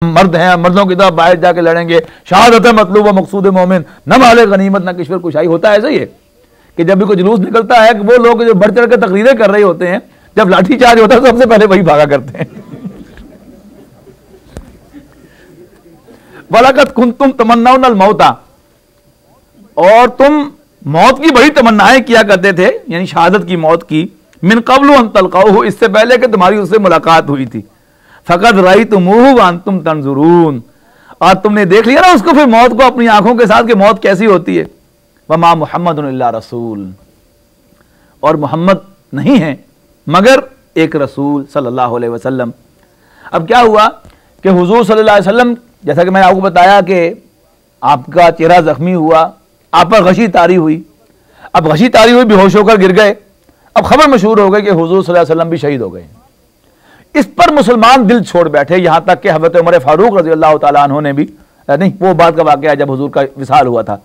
मर्द हैं, मर्दों की तरह बाहर जाके लड़ेंगे, शहादत मतलूब व मकसूद मोमिन, न माले गनीमत न किश्वर कुशाई। होता है ऐसा ही है कि जब भी कोई जुलूस निकलता है कि वो लोग जो बढ़ चढ़ के तकरीरें कर रहे होते हैं, जब लाठी चार्ज होता है तो सबसे पहले वही भागा करते हैं। वलकत कुंतुम तमन्नाउनल मौता, और तुम मौत की बड़ी तमन्नाएं किया करते थे, यानी शहादत की, मौत की, मिन क़ब्ल अन तल्क़ाहु, इससे पहले कि तुम्हारी उससे मुलाकात हुई थी। फ़क़द रअयतुमूहु व अंतुम तंज़ुरून, और तुमने देख लिया ना उसको, फिर मौत को अपनी आंखों के साथ कि मौत कैसी होती है। वमा मुहम्मदुन इल्ला रसूल, और मोहम्मद नहीं है मगर एक रसूल सल्लल्लाहु अलैहि वसल्लम। अब क्या हुआ कि हुजूर सल्लल्लाहु अलैहि वसल्लम, जैसा कि मैंने आपको बताया कि आपका चेहरा जख्मी हुआ, आप पर गशी तारी हुई, अब गशी तारी हुई, बेहोश होकर गिर गए। अब खबर मशहूर हो गई कि हुजूर सल्लल्लाहु अलैहि वसल्लम भी शहीद हो गए। इस पर मुसलमान दिल छोड़ बैठे, यहां तक कि हज़रत उमर फारूक रज़ी अल्लाह तआला अन्हु ने भी, नहीं वो बात का वाक़या जब हुजूर का विसाल हुआ था,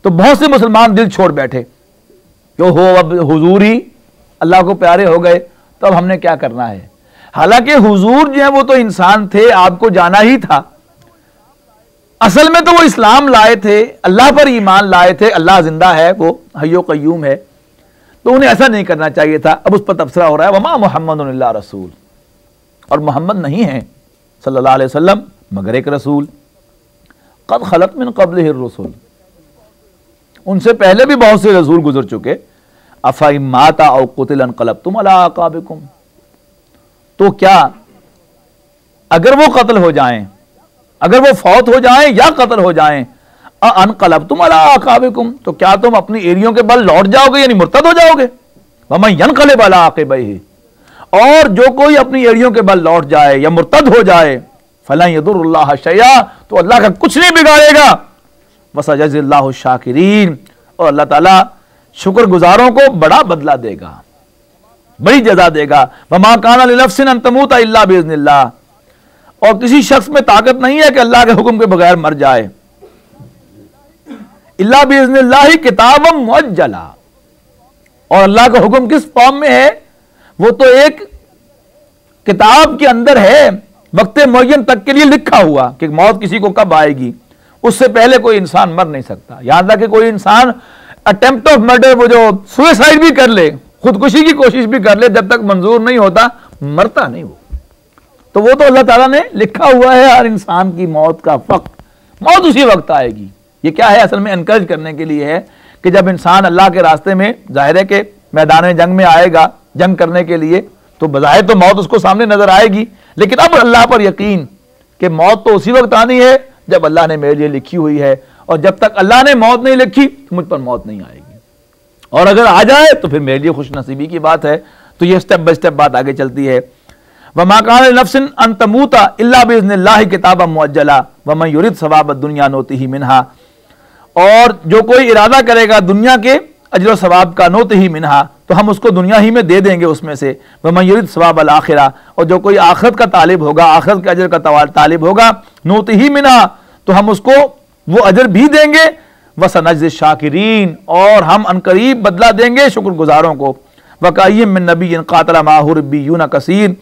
तो बहुत से मुसलमान दिल छोड़ बैठे कि हो अब हुजूर ही अल्लाह को प्यारे हो गए, तो अब हमने क्या करना है। हालांकि हुजूर जो है वो तो इंसान थे, आपको जाना ही था। असल में तो वो इस्लाम लाए थे, अल्लाह पर ईमान लाए थे, अल्लाह जिंदा है, वो हय्यो क़य्यूम है, तो उन्हें ऐसा नहीं करना चाहिए था। अब उस पर तबसरा हो रहा है, वमा मुहम्मदुन इल्ला रसूल, और मोहम्मद नहीं है सल्लल्लाहु अलैहि वसल्लम मगर एक रसूल। क़द ख़लत मिन क़ब्लिहि रुसूल, उनसे पहले भी बहुत से रसूल गुजर चुके। अफ़ा इन माता औ क़ुतिला इंक़लबतुम अला अक़ाबिकुम, तो क्या अगर वो कत्ल हो जाएं, अगर वो फौत हो जाएं या कत्ल हो जाएं, अनक़लबतुम अला अक़ाबिकुम, तो क्या तुम अपनी एरियों के बल लौट जाओगे, यानी मुर्तद हो जाओगे। वमन यनक़लिब अला अक़िबैहि, और जो कोई अपनी एड़ियों के बल लौट जाए या मुर्तद हो जाए, फलन यदुर्रुल्लाह शैया, तो अल्लाह का कुछ नहीं बिगाड़ेगा। वसयजिल्लाहु शाकिरीन, और अल्लाह ताला शुक्रगुजारों को बड़ा बदला देगा, बड़ी जजा देगा। वमा काना लिनफ्सिन अन तमूता इल्ला बिइज़्निल्लाह, और किसी शख्स में ताकत नहीं है कि अल्लाह के हुक्म के बगैर मर जाए। इल्ला बिइज़्निल्लाह किताबम मुअज्जला, और अल्लाह का हुक्म किस फॉर्म में है, वो तो एक किताब के अंदर है, वक्त मुअय्यन तक के लिए लिखा हुआ कि मौत किसी को कब आएगी, उससे पहले कोई इंसान मर नहीं सकता। यहां तक कि कोई इंसान अटेम्प्ट ऑफ मर्डर, वो जो सुसाइड भी कर ले, खुदकुशी की कोशिश भी कर ले, जब तक मंजूर नहीं होता मरता नहीं वो। तो वो तो अल्लाह ताला ने लिखा हुआ है हर इंसान की मौत का वक्त, मौत उसी वक्त आएगी। ये क्या है, असल में एनकरेज करने के लिए है कि जब इंसान अल्लाह के रास्ते में, जाहिर है कि मैदान जंग में आएगा जंग करने के लिए, तो बज़ाहिर तो मौत उसको सामने नजर आएगी, लेकिन अब अल्लाह पर यकीन कि मौत तो उसी वक्त आनी है जब अल्लाह ने मेरे लिए लिखी हुई है, और जब तक अल्लाह ने मौत नहीं लिखी तो मुझ पर मौत नहीं आएगी, और अगर आ जाए तो फिर मेरे लिए खुश नसीबी की बात है। तो ये स्टेप बाय स्टेप बात आगे चलती है। वमा काना लिनफ्सिन अन तमूता इल्ला बिइज़्निल्लाहि किताबम मुअज्जला वमन युरिद सवाब दुनिया नूतिही मिनहा, और जो कोई इरादा करेगा दुनिया के अजर व सवाब का, नूतिही मिनहा, तो हम उसको दुनिया ही में दे देंगे उसमें से। वमन युरिद सवाब अल आखिरा, और जो कोई आखिरत का तालिब होगा, आखिरत के अजर का तालिब होगा, नूतिही मिनहा, तो हम उसको वो अजर भी देंगे। वसनज्ज़ि शाकिरीन, और हम अनकरीब बदला देंगे शुक्रगुजारों को। वकअय्यिम मिन नबिय्यिन क़ातला माअहु रिब्बिय्यून कसीर,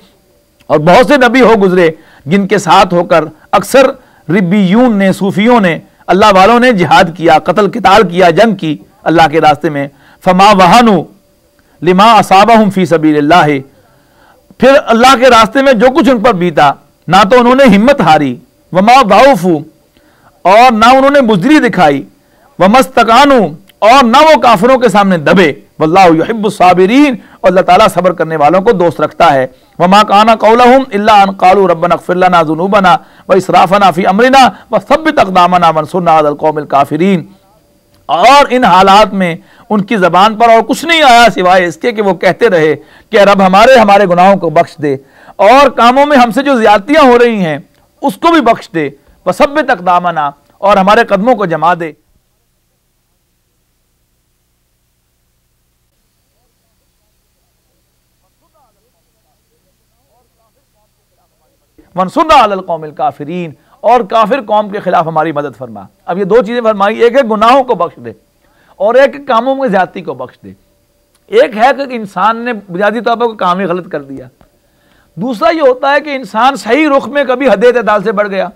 और बहुत से नबी हो गुजरे जिनके साथ होकर अक्सर रिब्बिय्यून ने, सूफियों ने, अल्लाह वालों ने जिहाद किया, कत्ल किताल किया, जंग की अल्लाह के रास्ते में। फमा वहानु लिमा असाबहुम फी सबीलिल्लाह, फिर अल्लाह के रास्ते में जो कुछ उन पर बीता, ना तो उन्होंने हिम्मत हारी, वमा दाऊफू, और ना उन्होंने बुज़दिली दिखाई, वमस्तकानु, और ना वो काफिरों के सामने दबे। वल्लाहु युहिब्बुस साबिरीन, और अल्लाह ताला सब्र करने वालों को दोस्त रखता है। वमा काना कौलहुम इल्ला अन क़ालू रब्बना इग़फ़िर लना ज़ुनूबना व इसराफ़ना फ़ी अमरिना वसब्बित अक़दामना वंसुरना अलल क़ौमिल काफ़िरीन, और इन हालात में उनकी ज़बान पर और कुछ नहीं आया सिवाय इसके कि वो कहते रहे कि रब हमारे गुनाहों को बख्श दे, और कामों में हमसे जो ज़्यादतियाँ हो रही हैं उसको भी बख्श दे। वसब्बित अक़दामना, और हमारे कदमों को जमा दे। वंसुरना अलल क़ौमिल काफ़िरीन, और काफिर कौम के खिलाफ हमारी मदद फरमा। अब ये दो चीजें फरमाई, एक है गुनाहों को बख्श दे और एक कामों में ज्यादती को बख्श दे। एक है कि इंसान ने बुनियादी तौर पर काम ही गलत कर दिया, दूसरा ये होता है कि इंसान सही रुख में कभी हद-ए-इत्दाल से बढ़ गया,